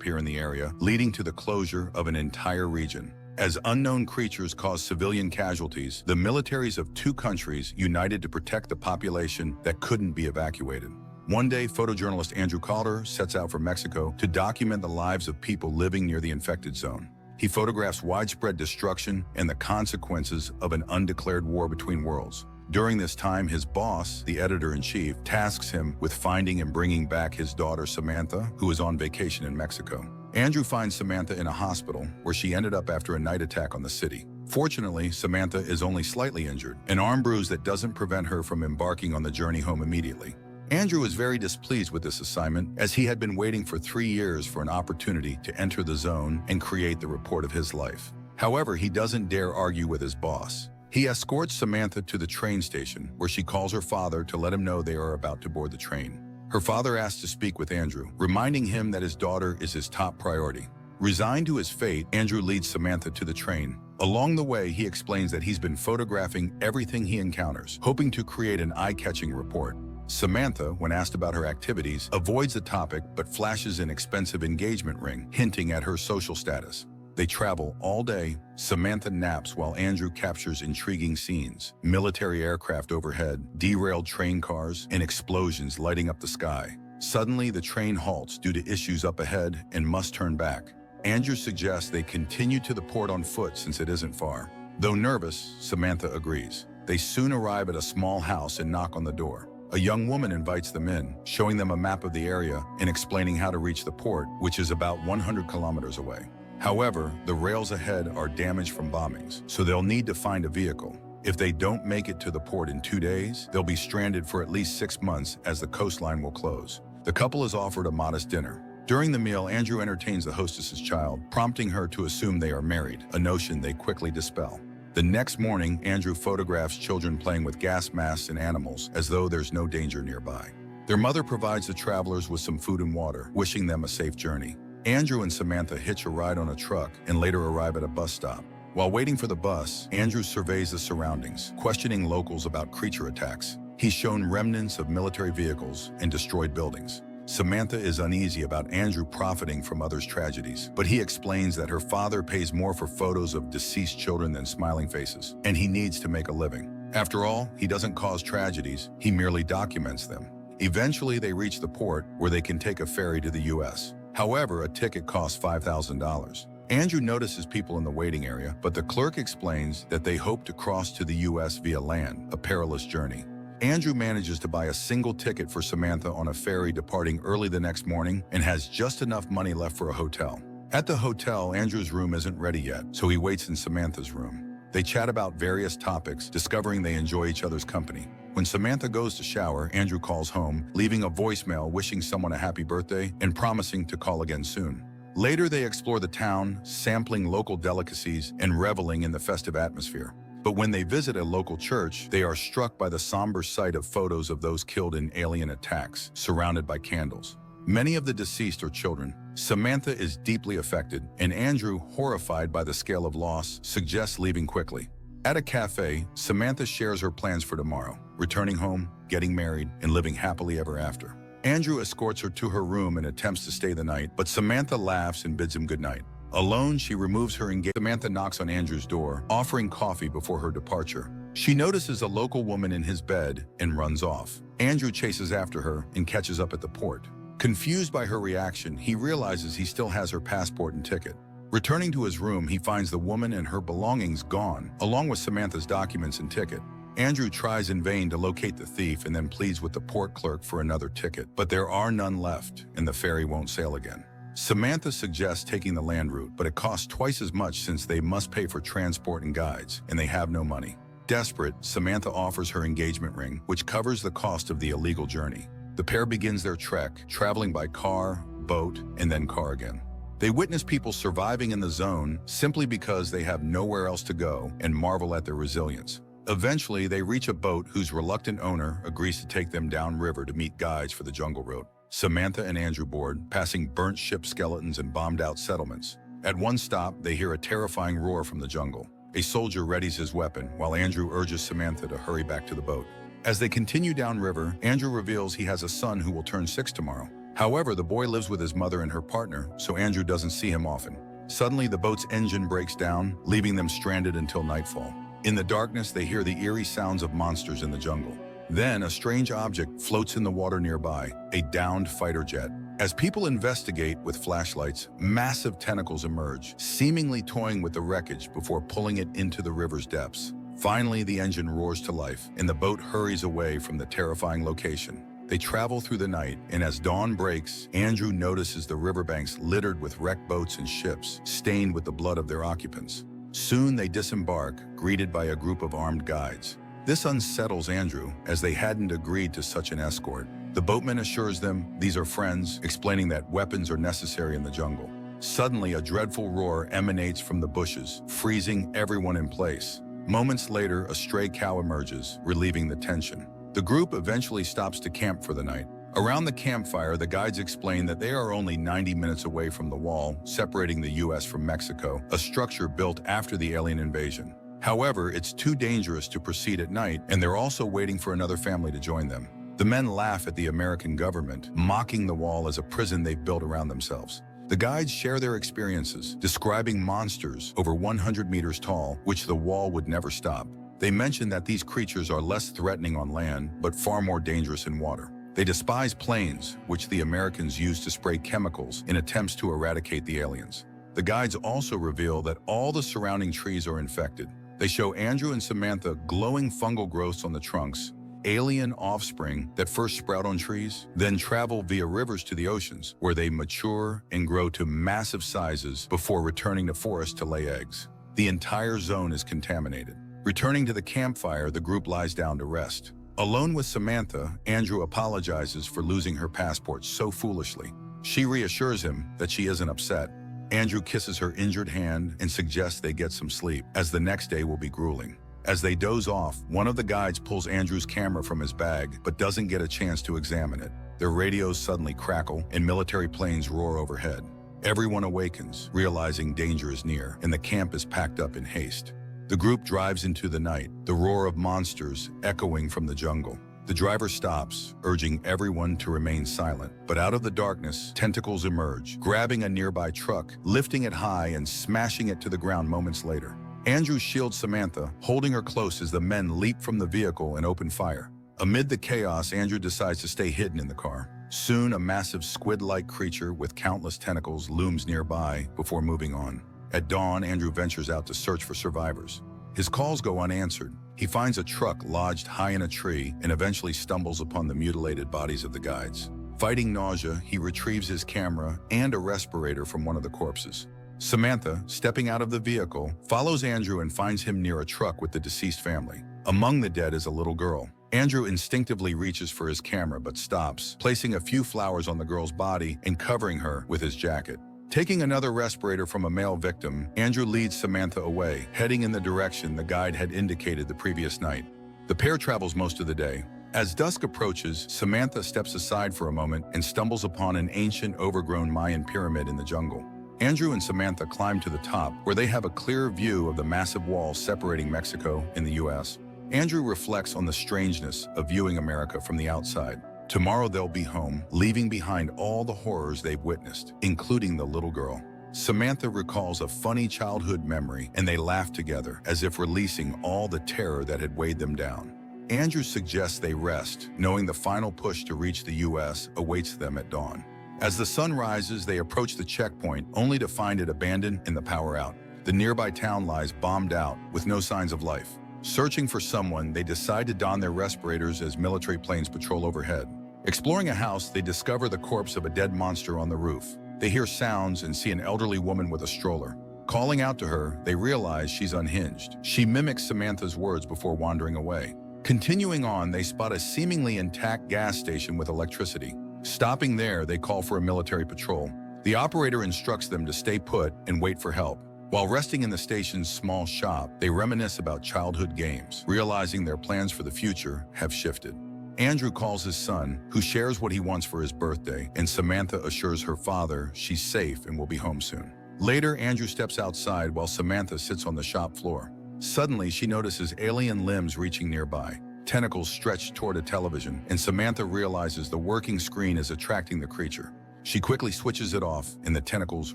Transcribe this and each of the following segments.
appear in the area, leading to the closure of an entire region. As unknown creatures cause civilian casualties, the militaries of two countries united to protect the population that couldn't be evacuated. One day, photojournalist Andrew Calder sets out for Mexico to document the lives of people living near the infected zone. He photographs widespread destruction and the consequences of an undeclared war between worlds. During this time, his boss, the editor-in-chief, tasks him with finding and bringing back his daughter Samantha, who is on vacation in Mexico. Andrew finds Samantha in a hospital, where she ended up after a night attack on the city. Fortunately, Samantha is only slightly injured, an arm bruise that doesn't prevent her from embarking on the journey home immediately. Andrew is very displeased with this assignment, as he had been waiting for 3 years for an opportunity to enter the zone and create the report of his life. However, he doesn't dare argue with his boss. He escorts Samantha to the train station, where she calls her father to let him know they are about to board the train. Her father asks to speak with Andrew, reminding him that his daughter is his top priority. Resigned to his fate, Andrew leads Samantha to the train. Along the way, he explains that he's been photographing everything he encounters, hoping to create an eye-catching report. Samantha, when asked about her activities, avoids the topic but flashes an expensive engagement ring, hinting at her social status. They travel all day. Samantha naps while Andrew captures intriguing scenes: military aircraft overhead, derailed train cars, and explosions lighting up the sky. Suddenly, the train halts due to issues up ahead and must turn back. Andrew suggests they continue to the port on foot since it isn't far. Though nervous, Samantha agrees. They soon arrive at a small house and knock on the door. A young woman invites them in, showing them a map of the area and explaining how to reach the port, which is about 100 kilometers away. However, the rails ahead are damaged from bombings, so they'll need to find a vehicle. If they don't make it to the port in 2 days, they'll be stranded for at least 6 months, as the coastline will close. The couple is offered a modest dinner. During the meal, Andrew entertains the hostess's child, prompting her to assume they are married, a notion they quickly dispel. The next morning, Andrew photographs children playing with gas masks and animals, as though there's no danger nearby. Their mother provides the travelers with some food and water, wishing them a safe journey. Andrew and Samantha hitch a ride on a truck and later arrive at a bus stop. While waiting for the bus, Andrew surveys the surroundings, questioning locals about creature attacks. He's shown remnants of military vehicles and destroyed buildings. Samantha is uneasy about Andrew profiting from others' tragedies, but he explains that her father pays more for photos of deceased children than smiling faces, and he needs to make a living. After all, he doesn't cause tragedies, he merely documents them. Eventually, they reach the port, where they can take a ferry to the U.S. However, a ticket costs $5,000. Andrew notices people in the waiting area, but the clerk explains that they hope to cross to the U.S. via land, a perilous journey. Andrew manages to buy a single ticket for Samantha on a ferry departing early the next morning and has just enough money left for a hotel. At the hotel, Andrew's room isn't ready yet, so he waits in Samantha's room. They chat about various topics, discovering they enjoy each other's company. When Samantha goes to shower, Andrew calls home, leaving a voicemail wishing someone a happy birthday and promising to call again soon. Later, they explore the town, sampling local delicacies and reveling in the festive atmosphere. But when they visit a local church, they are struck by the somber sight of photos of those killed in alien attacks, surrounded by candles. Many of the deceased are children. Samantha is deeply affected, and Andrew, horrified by the scale of loss, suggests leaving quickly. At a cafe, Samantha shares her plans for tomorrow, returning home, getting married, and living happily ever after. Andrew escorts her to her room and attempts to stay the night, but Samantha laughs and bids him goodnight. Alone, she removes her engagement. Samantha knocks on Andrew's door, offering coffee before her departure. She notices a local woman in his bed and runs off. Andrew chases after her and catches up at the port. Confused by her reaction, he realizes he still has her passport and ticket. Returning to his room, he finds the woman and her belongings gone, along with Samantha's documents and ticket. Andrew tries in vain to locate the thief and then pleads with the port clerk for another ticket, but there are none left, and the ferry won't sail again. Samantha suggests taking the land route, but it costs twice as much since they must pay for transport and guides, and they have no money. Desperate, Samantha offers her engagement ring, which covers the cost of the illegal journey. The pair begins their trek, traveling by car, boat, and then car again. They witness people surviving in the zone simply because they have nowhere else to go and marvel at their resilience. Eventually, they reach a boat whose reluctant owner agrees to take them downriver to meet guides for the jungle route. Samantha and Andrew board, passing burnt ship skeletons and bombed-out settlements. At one stop, they hear a terrifying roar from the jungle. A soldier readies his weapon, while Andrew urges Samantha to hurry back to the boat. As they continue downriver, Andrew reveals he has a son who will turn 6 tomorrow. However, the boy lives with his mother and her partner, so Andrew doesn't see him often. Suddenly, the boat's engine breaks down, leaving them stranded until nightfall. In the darkness, they hear the eerie sounds of monsters in the jungle. Then, a strange object floats in the water nearby, a downed fighter jet. As people investigate with flashlights, massive tentacles emerge, seemingly toying with the wreckage before pulling it into the river's depths. Finally, the engine roars to life, and the boat hurries away from the terrifying location. They travel through the night, and as dawn breaks, Andrew notices the riverbanks littered with wrecked boats and ships, stained with the blood of their occupants. Soon they disembark, greeted by a group of armed guides. This unsettles Andrew, as they hadn't agreed to such an escort. The boatman assures them these are friends, explaining that weapons are necessary in the jungle. Suddenly, a dreadful roar emanates from the bushes, freezing everyone in place. Moments later, a stray cow emerges, relieving the tension. The group eventually stops to camp for the night. Around the campfire, the guides explain that they are only 90 minutes away from the wall separating the U.S. from Mexico, a structure built after the alien invasion. However, it's too dangerous to proceed at night, and they're also waiting for another family to join them. The men laugh at the American government, mocking the wall as a prison they've built around themselves. The guides share their experiences, describing monsters over 100 meters tall, which the wall would never stop. They mention that these creatures are less threatening on land, but far more dangerous in water. They despise planes, which the Americans use to spray chemicals in attempts to eradicate the aliens. The guides also reveal that all the surrounding trees are infected. They show Andrew and Samantha glowing fungal growths on the trunks, alien offspring that first sprout on trees, then travel via rivers to the oceans, where they mature and grow to massive sizes before returning to forests to lay eggs. The entire zone is contaminated. Returning to the campfire, the group lies down to rest. Alone with Samantha, Andrew apologizes for losing her passport so foolishly. She reassures him that she isn't upset. Andrew kisses her injured hand and suggests they get some sleep, as the next day will be grueling. As they doze off, one of the guides pulls Andrew's camera from his bag, but doesn't get a chance to examine it. Their radios suddenly crackle, and military planes roar overhead. Everyone awakens, realizing danger is near, and the camp is packed up in haste. The group drives into the night, the roar of monsters echoing from the jungle. The driver stops, urging everyone to remain silent. But out of the darkness, tentacles emerge, grabbing a nearby truck, lifting it high and smashing it to the ground moments later. Andrew shields Samantha, holding her close as the men leap from the vehicle and open fire. Amid the chaos, Andrew decides to stay hidden in the car. Soon, a massive squid-like creature with countless tentacles looms nearby before moving on. At dawn, Andrew ventures out to search for survivors. His calls go unanswered. He finds a truck lodged high in a tree and eventually stumbles upon the mutilated bodies of the guides. Fighting nausea, he retrieves his camera and a respirator from one of the corpses. Samantha, stepping out of the vehicle, follows Andrew and finds him near a truck with the deceased family. Among the dead is a little girl. Andrew instinctively reaches for his camera but stops, placing a few flowers on the girl's body and covering her with his jacket. Taking another respirator from a male victim, Andrew leads Samantha away, heading in the direction the guide had indicated the previous night. The pair travels most of the day. As dusk approaches, Samantha steps aside for a moment and stumbles upon an ancient, overgrown Mayan pyramid in the jungle. Andrew and Samantha climb to the top, where they have a clear view of the massive wall separating Mexico and the U.S. Andrew reflects on the strangeness of viewing America from the outside. Tomorrow they'll be home, leaving behind all the horrors they've witnessed, including the little girl. Samantha recalls a funny childhood memory, and they laugh together, as if releasing all the terror that had weighed them down. Andrew suggests they rest, knowing the final push to reach the U.S. awaits them at dawn. As the sun rises, they approach the checkpoint, only to find it abandoned and the power out. The nearby town lies bombed out, with no signs of life. Searching for someone, they decide to don their respirators as military planes patrol overhead. Exploring a house, they discover the corpse of a dead monster on the roof. They hear sounds and see an elderly woman with a stroller. Calling out to her, they realize she's unhinged. She mimics Samantha's words before wandering away. Continuing on, they spot a seemingly intact gas station with electricity. Stopping there, they call for a military patrol. The operator instructs them to stay put and wait for help. While resting in the station's small shop, they reminisce about childhood games, realizing their plans for the future have shifted. Andrew calls his son, who shares what he wants for his birthday, and Samantha assures her father she's safe and will be home soon. Later, Andrew steps outside while Samantha sits on the shop floor. Suddenly, she notices alien limbs reaching nearby. tentacles stretch toward a television, and Samantha realizes the working screen is attracting the creature. She quickly switches it off, and the tentacles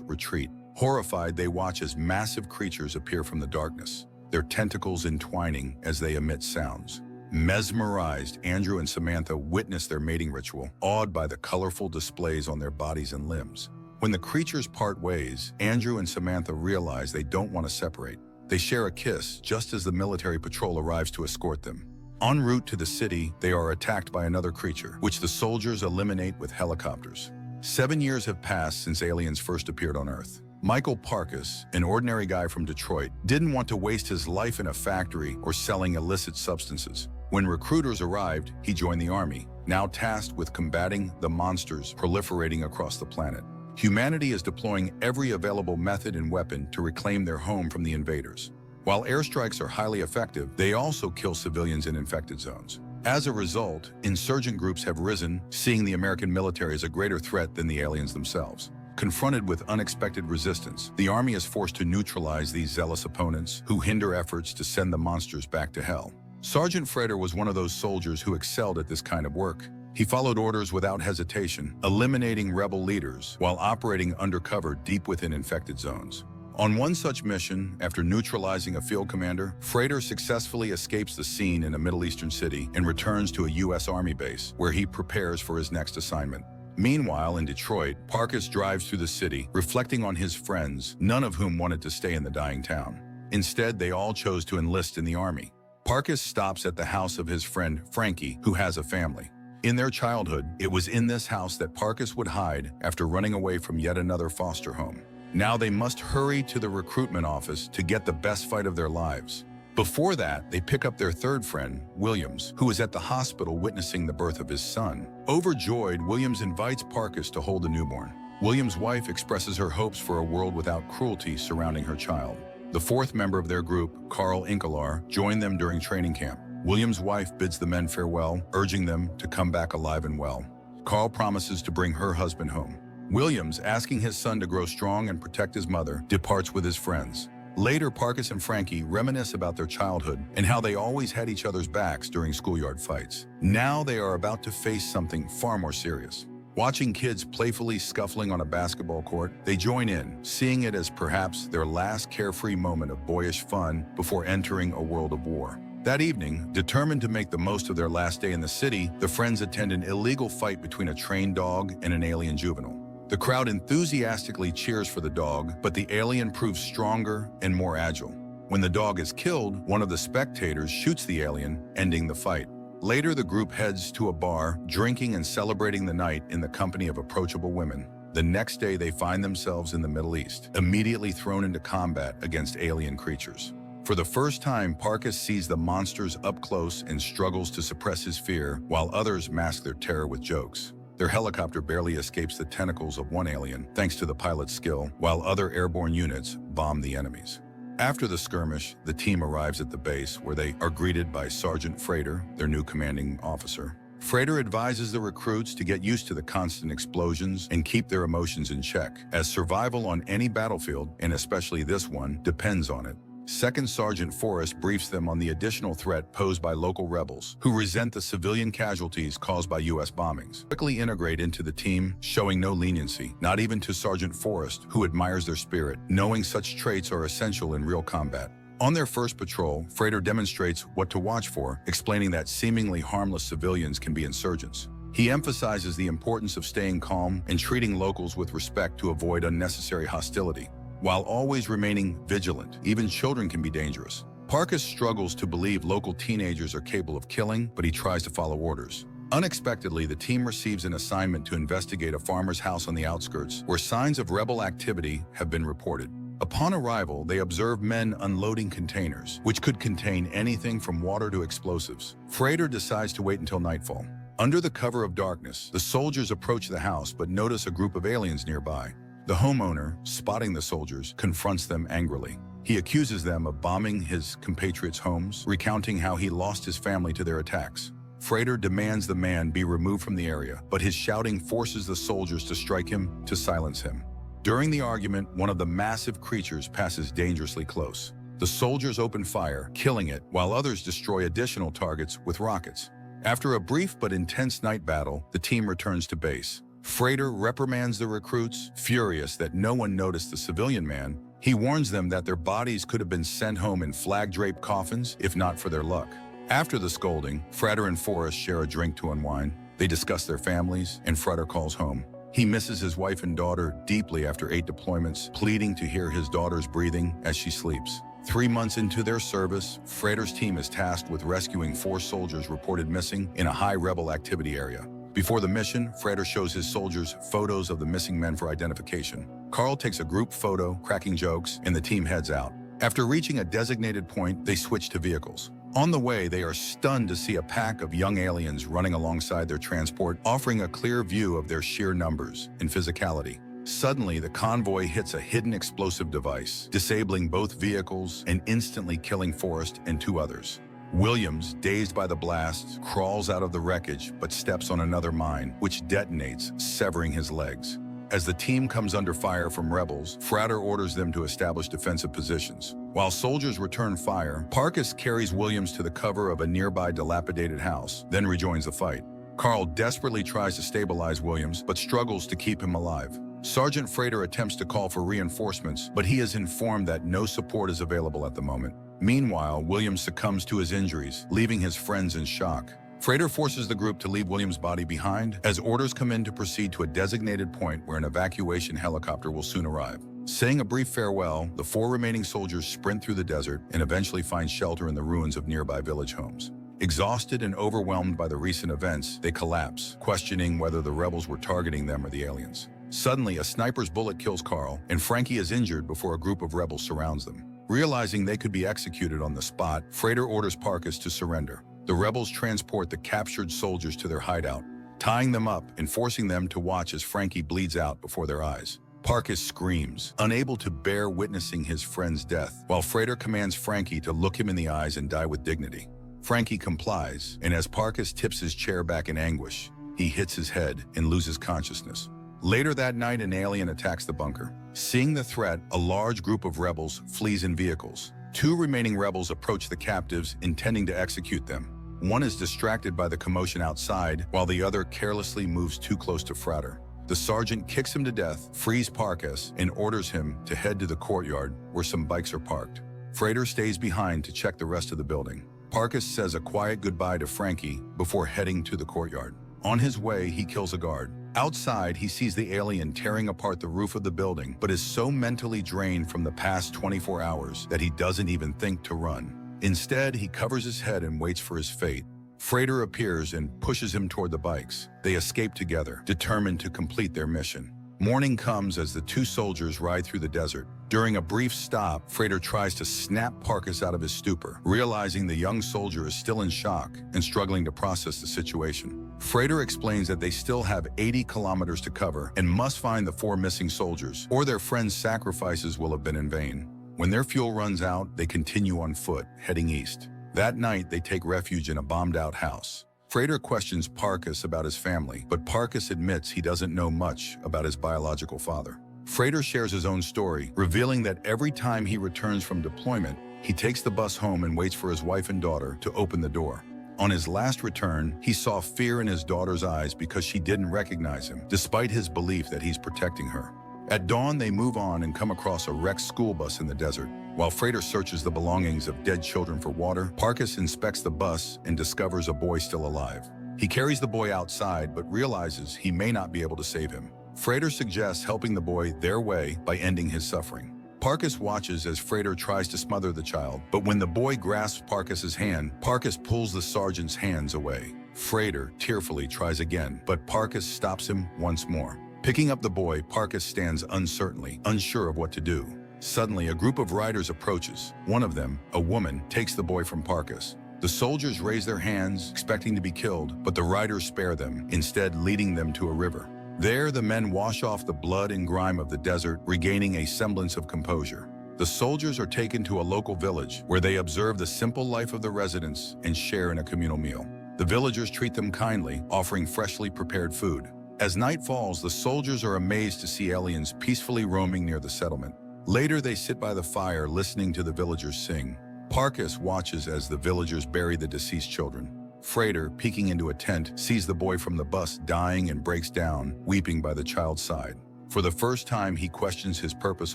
retreat. Horrified, they watch as massive creatures appear from the darkness, their tentacles entwining as they emit sounds. Mesmerized, Andrew and Samantha witness their mating ritual, awed by the colorful displays on their bodies and limbs. When the creatures part ways, Andrew and Samantha realize they don't want to separate. They share a kiss just as the military patrol arrives to escort them. En route to the city, they are attacked by another creature, which the soldiers eliminate with helicopters. 7 years have passed since aliens first appeared on Earth. Michael Parkas, an ordinary guy from Detroit, didn't want to waste his life in a factory or selling illicit substances. When recruiters arrived, he joined the army, now tasked with combating the monsters proliferating across the planet. Humanity is deploying every available method and weapon to reclaim their home from the invaders. While airstrikes are highly effective, they also kill civilians in infected zones. As a result, insurgent groups have risen, seeing the American military as a greater threat than the aliens themselves. Confronted with unexpected resistance, the army is forced to neutralize these zealous opponents who hinder efforts to send the monsters back to hell. Sergeant Frater was one of those soldiers who excelled at this kind of work. He followed orders without hesitation, eliminating rebel leaders while operating undercover deep within infected zones. On one such mission, after neutralizing a field commander, Frater successfully escapes the scene in a Middle Eastern city and returns to a U.S. Army base, where he prepares for his next assignment. Meanwhile, in Detroit, Parkas drives through the city, reflecting on his friends, none of whom wanted to stay in the dying town. Instead, they all chose to enlist in the army. Parkas stops at the house of his friend Frankie, who has a family. In their childhood, it was in this house that Parkas would hide after running away from yet another foster home. Now they must hurry to the recruitment office to get the best fight of their lives. Before that, they pick up their third friend, Williams, who is at the hospital witnessing the birth of his son. Overjoyed, Williams invites Parkas to hold the newborn. Williams' wife expresses her hopes for a world without cruelty surrounding her child. The fourth member of their group, Carl Inkelar, joined them during training camp. Williams' wife bids the men farewell, urging them to come back alive and well. Carl promises to bring her husband home. Williams, asking his son to grow strong and protect his mother, departs with his friends. Later, Parkas and Frankie reminisce about their childhood and how they always had each other's backs during schoolyard fights. Now they are about to face something far more serious. Watching kids playfully scuffling on a basketball court, they join in, seeing it as perhaps their last carefree moment of boyish fun before entering a world of war. That evening, determined to make the most of their last day in the city, the friends attend an illegal fight between a trained dog and an alien juvenile. The crowd enthusiastically cheers for the dog, but the alien proves stronger and more agile. When the dog is killed, one of the spectators shoots the alien, ending the fight. Later, the group heads to a bar, drinking and celebrating the night in the company of approachable women. The next day, they find themselves in the Middle East, immediately thrown into combat against alien creatures. For the first time, Parkas sees the monsters up close and struggles to suppress his fear, while others mask their terror with jokes. Their helicopter barely escapes the tentacles of one alien, thanks to the pilot's skill, while other airborne units bomb the enemies. After the skirmish, the team arrives at the base, where they are greeted by Sergeant Frater, their new commanding officer. Frater advises the recruits to get used to the constant explosions and keep their emotions in check, as survival on any battlefield, and especially this one, depends on it. Second Sergeant Forrest briefs them on the additional threat posed by local rebels, who resent the civilian casualties caused by U.S. bombings. Quickly integrate into the team, showing no leniency, not even to Sergeant Forrest, who admires their spirit, knowing such traits are essential in real combat. On their first patrol, Frater demonstrates what to watch for, explaining that seemingly harmless civilians can be insurgents. He emphasizes the importance of staying calm and treating locals with respect to avoid unnecessary hostility. While always remaining vigilant, even children can be dangerous. Parkas struggles to believe local teenagers are capable of killing, but he tries to follow orders. Unexpectedly, the team receives an assignment to investigate a farmer's house on the outskirts, where signs of rebel activity have been reported. Upon arrival, they observe men unloading containers, which could contain anything from water to explosives. Frater decides to wait until nightfall. Under the cover of darkness, the soldiers approach the house but notice a group of aliens nearby. The homeowner, spotting the soldiers, confronts them angrily. He accuses them of bombing his compatriots' homes, recounting how he lost his family to their attacks. Frater demands the man be removed from the area, but his shouting forces the soldiers to strike him to silence him. During the argument, one of the massive creatures passes dangerously close. The soldiers open fire, killing it, while others destroy additional targets with rockets. After a brief but intense night battle, the team returns to base. Frater reprimands the recruits, furious that no one noticed the civilian man. He warns them that their bodies could have been sent home in flag-draped coffins if not for their luck. After the scolding, Frater and Forrest share a drink to unwind. They discuss their families, and Frater calls home. He misses his wife and daughter deeply after 8 deployments, pleading to hear his daughter's breathing as she sleeps. 3 months into their service, Frater's team is tasked with rescuing 4 soldiers reported missing in a high rebel activity area. Before the mission, Frater shows his soldiers photos of the missing men for identification. Carl takes a group photo, cracking jokes, and the team heads out. After reaching a designated point, they switch to vehicles. On the way, they are stunned to see a pack of young aliens running alongside their transport, offering a clear view of their sheer numbers and physicality. Suddenly, the convoy hits a hidden explosive device, disabling both vehicles and instantly killing Forrest and 2 others. Williams, dazed by the blast, crawls out of the wreckage but steps on another mine, which detonates, severing his legs. As the team comes under fire from rebels, Frater orders them to establish defensive positions. While soldiers return fire, Parkus carries Williams to the cover of a nearby dilapidated house, then rejoins the fight. Carl desperately tries to stabilize Williams but struggles to keep him alive. Sergeant Frater attempts to call for reinforcements, but he is informed that no support is available at the moment. Meanwhile, Williams succumbs to his injuries, leaving his friends in shock. Frater forces the group to leave Williams' body behind as orders come in to proceed to a designated point where an evacuation helicopter will soon arrive. Saying a brief farewell, the 4 remaining soldiers sprint through the desert and eventually find shelter in the ruins of nearby village homes. Exhausted and overwhelmed by the recent events, they collapse, questioning whether the rebels were targeting them or the aliens. Suddenly, a sniper's bullet kills Carl, and Frankie is injured before a group of rebels surrounds them. Realizing they could be executed on the spot, Frater orders Parkus to surrender. The rebels transport the captured soldiers to their hideout, tying them up and forcing them to watch as Frankie bleeds out before their eyes. Parkus screams, unable to bear witnessing his friend's death, while Frater commands Frankie to look him in the eyes and die with dignity. Frankie complies, and as Parkus tips his chair back in anguish, he hits his head and loses consciousness. Later that night, an alien attacks the bunker. Seeing the threat, a large group of rebels flees in vehicles. 2 remaining rebels approach the captives, intending to execute them. One is distracted by the commotion outside, while the other carelessly moves too close to Frater. The sergeant kicks him to death, frees Parkus, and orders him to head to the courtyard where some bikes are parked. Frater stays behind to check the rest of the building. Parkus says a quiet goodbye to Frankie before heading to the courtyard. On his way, he kills a guard. Outside, he sees the alien tearing apart the roof of the building, but is so mentally drained from the past 24 hours that he doesn't even think to run. Instead, he covers his head and waits for his fate. Frater appears and pushes him toward the bikes. They escape together, determined to complete their mission. Morning comes as the 2 soldiers ride through the desert. During a brief stop, Frater tries to snap Parkus out of his stupor, realizing the young soldier is still in shock and struggling to process the situation. Frater explains that they still have 80 kilometers to cover and must find the 4 missing soldiers, or their friends' sacrifices will have been in vain. When their fuel runs out, they continue on foot, heading east. That night, they take refuge in a bombed-out house. Frater questions Parkus about his family, but Parkus admits he doesn't know much about his biological father. Frater shares his own story, revealing that every time he returns from deployment, he takes the bus home and waits for his wife and daughter to open the door. On his last return, he saw fear in his daughter's eyes because she didn't recognize him, despite his belief that he's protecting her. At dawn, they move on and come across a wrecked school bus in the desert. While Frater searches the belongings of dead children for water, Parkus inspects the bus and discovers a boy still alive. He carries the boy outside, but realizes he may not be able to save him. Frater suggests helping the boy their way by ending his suffering. Parkus watches as Frater tries to smother the child, but when the boy grasps Parkus's hand, Parkus pulls the sergeant's hands away. Frater tearfully tries again, but Parkus stops him once more. Picking up the boy, Parkus stands uncertainly, unsure of what to do. Suddenly, a group of riders approaches. One of them, a woman, takes the boy from Parkus. The soldiers raise their hands, expecting to be killed, but the riders spare them, instead leading them to a river. There, the men wash off the blood and grime of the desert, regaining a semblance of composure. The soldiers are taken to a local village, where they observe the simple life of the residents and share in a communal meal. The villagers treat them kindly, offering freshly prepared food. As night falls, the soldiers are amazed to see aliens peacefully roaming near the settlement. Later, they sit by the fire listening to the villagers sing. Parkas watches as the villagers bury the deceased children. Frater, peeking into a tent, sees the boy from the bus dying and breaks down, weeping by the child's side. For the first time, he questions his purpose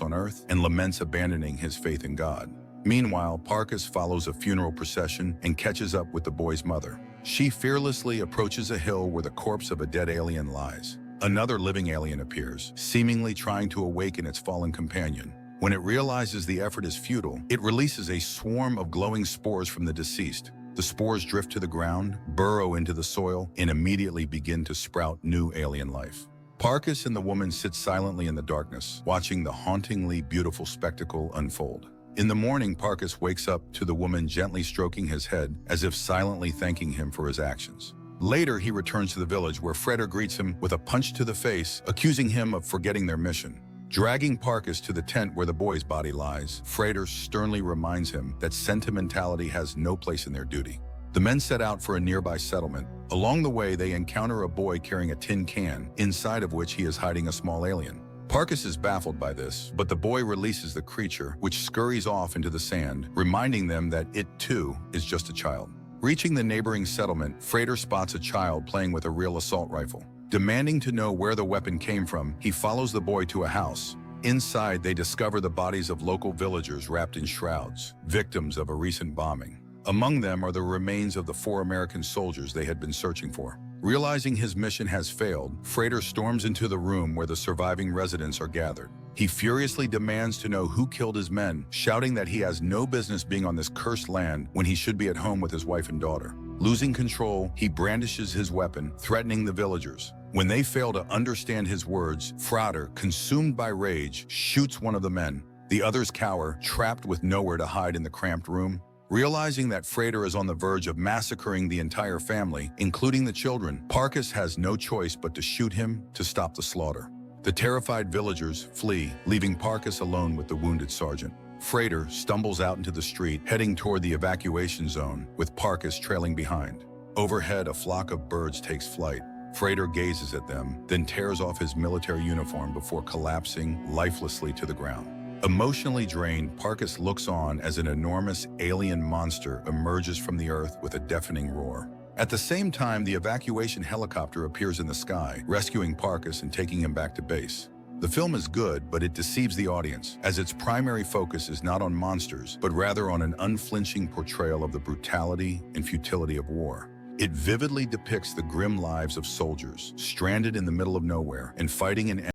on earth and laments abandoning his faith in God. Meanwhile, Parkas follows a funeral procession and catches up with the boy's mother. She fearlessly approaches a hill where the corpse of a dead alien lies. Another living alien appears, seemingly trying to awaken its fallen companion. When it realizes the effort is futile, it releases a swarm of glowing spores from the deceased. The spores drift to the ground, burrow into the soil, and immediately begin to sprout new alien life. Parkas and the woman sit silently in the darkness, watching the hauntingly beautiful spectacle unfold. In the morning, Parkas wakes up to the woman gently stroking his head, as if silently thanking him for his actions. Later, he returns to the village where Frater greets him with a punch to the face, accusing him of forgetting their mission. Dragging Parkas to the tent where the boy's body lies, Frater sternly reminds him that sentimentality has no place in their duty. The men set out for a nearby settlement. Along the way, they encounter a boy carrying a tin can, inside of which he is hiding a small alien. Parkas is baffled by this, but the boy releases the creature, which scurries off into the sand, reminding them that it, too, is just a child. Reaching the neighboring settlement, Frater spots a child playing with a real assault rifle. Demanding to know where the weapon came from, he follows the boy to a house. Inside, they discover the bodies of local villagers wrapped in shrouds, victims of a recent bombing. Among them are the remains of the 4 American soldiers they had been searching for. Realizing his mission has failed, Frater storms into the room where the surviving residents are gathered. He furiously demands to know who killed his men, shouting that he has no business being on this cursed land when he should be at home with his wife and daughter. Losing control, he brandishes his weapon, threatening the villagers. When they fail to understand his words, Frater, consumed by rage, shoots one of the men. The others cower, trapped with nowhere to hide in the cramped room. Realizing that Frater is on the verge of massacring the entire family, including the children, Parkas has no choice but to shoot him to stop the slaughter. The terrified villagers flee, leaving Parkas alone with the wounded sergeant. Frater stumbles out into the street, heading toward the evacuation zone, with Parkas trailing behind. Overhead, a flock of birds takes flight. Frater gazes at them, then tears off his military uniform before collapsing lifelessly to the ground. Emotionally drained, Parkas looks on as an enormous alien monster emerges from the earth with a deafening roar. At the same time, the evacuation helicopter appears in the sky, rescuing Parkas and taking him back to base. The film is good, but it deceives the audience, as its primary focus is not on monsters, but rather on an unflinching portrayal of the brutality and futility of war. It vividly depicts the grim lives of soldiers, stranded in the middle of nowhere and fighting an